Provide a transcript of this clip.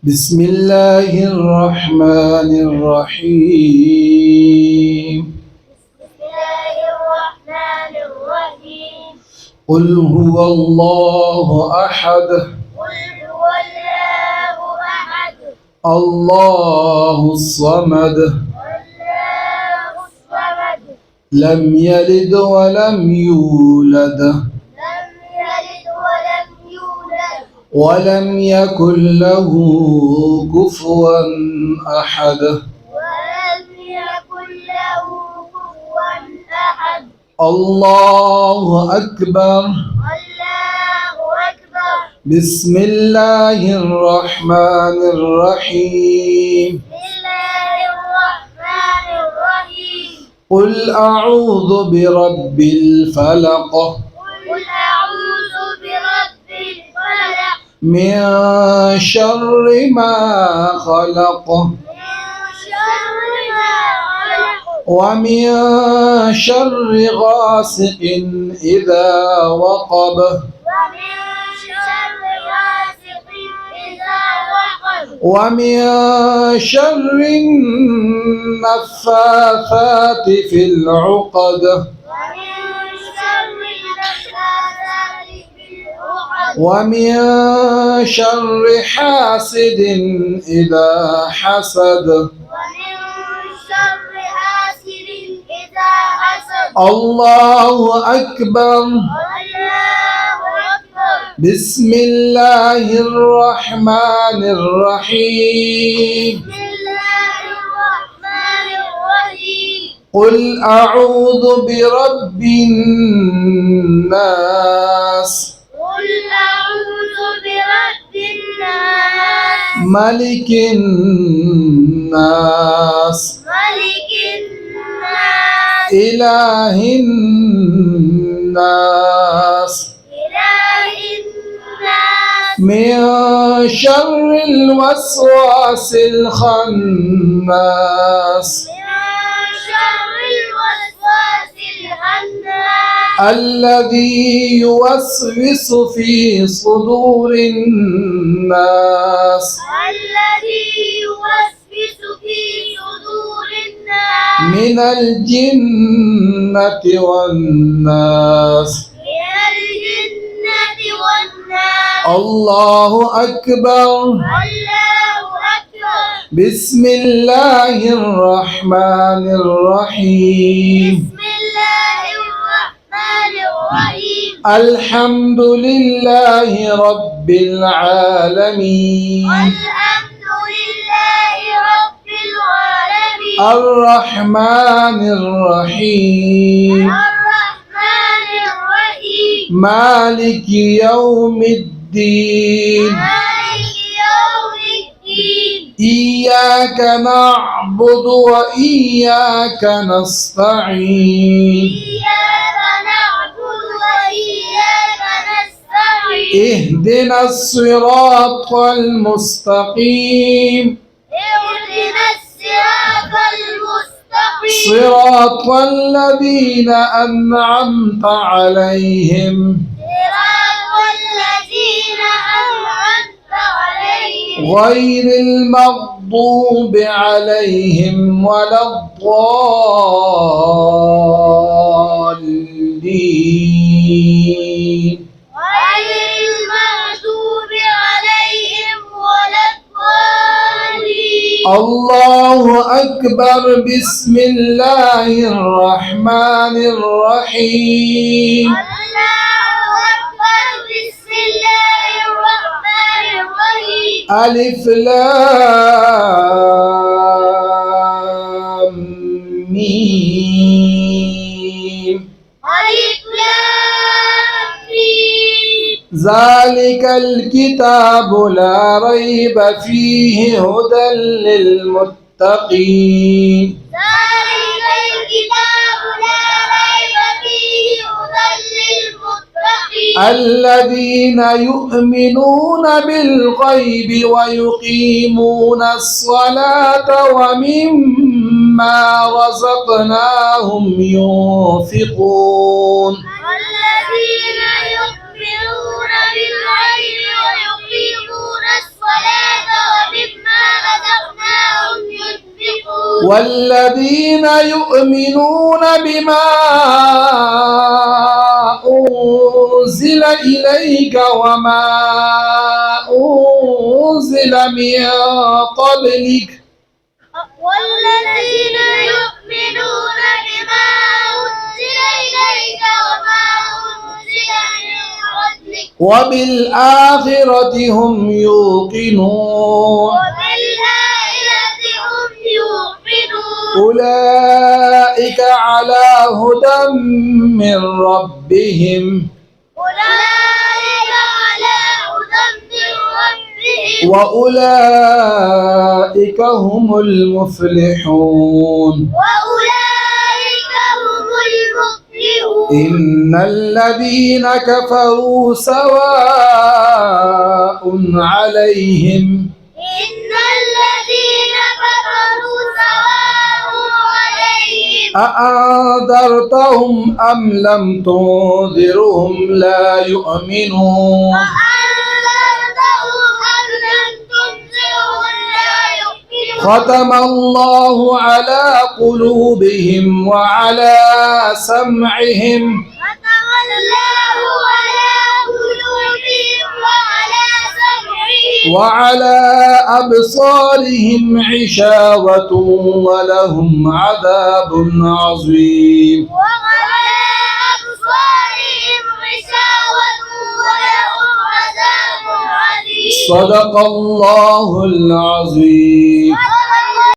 بسم الله الرحمن الرحيم قل هو الله أحد الله الصمد لم يلد ولم يولد ولم يكن له كفوا أحد الله أكبر بسم الله الرحمن الرحيم قل أعوذ برب الفلق من شر ما خلق ومن شر غاسق إذا وقب ومن شر النفاثات في العقد ومن شر حاسد إذا حسد الله أكبر بسم الله الرحمن الرحيم قل أعوذ برب الناس ملك الناس إله الناس من شر الوسواس الخناس الذي يوسوس في صدور الناس من الجنة والناس الله أكبر بسم الله الرحمن الرحيم الحمد لله رب العالمين الرحمن الرحيم مالك يوم الدين إياك نعبد وإياك نستعين اهدنا الصراط المستقيم صراط الذين أنعمت عليهم غير المغضوب عليهم ولا الضالين الله أكبر بسم الله الرحمن الرحيم ألف لام ميم ذلك الكتاب لا ريب فيه هدى للمتقين الذين يؤمنون بالغيب ويقيمون الصلاة ومما رزقناهم ينفقون والذين يؤمنون بما أنزل إليك وما أنزل من قبلك والذين يؤمنون بما أنزل إليك وما أنزل من قبلك وبالآخرة هم يوقنون أولئك على هدى من ربهم وأولئك هم المفلحون إن الذين كفروا سواء عليهم أأنذرتهم أم لم تنذرهم لا يؤمنون ختم الله على قلوبهم وعلى سمعهم وعلى أبصارهم غشاوة ولهم عذاب عظيم صدق الله العظيم.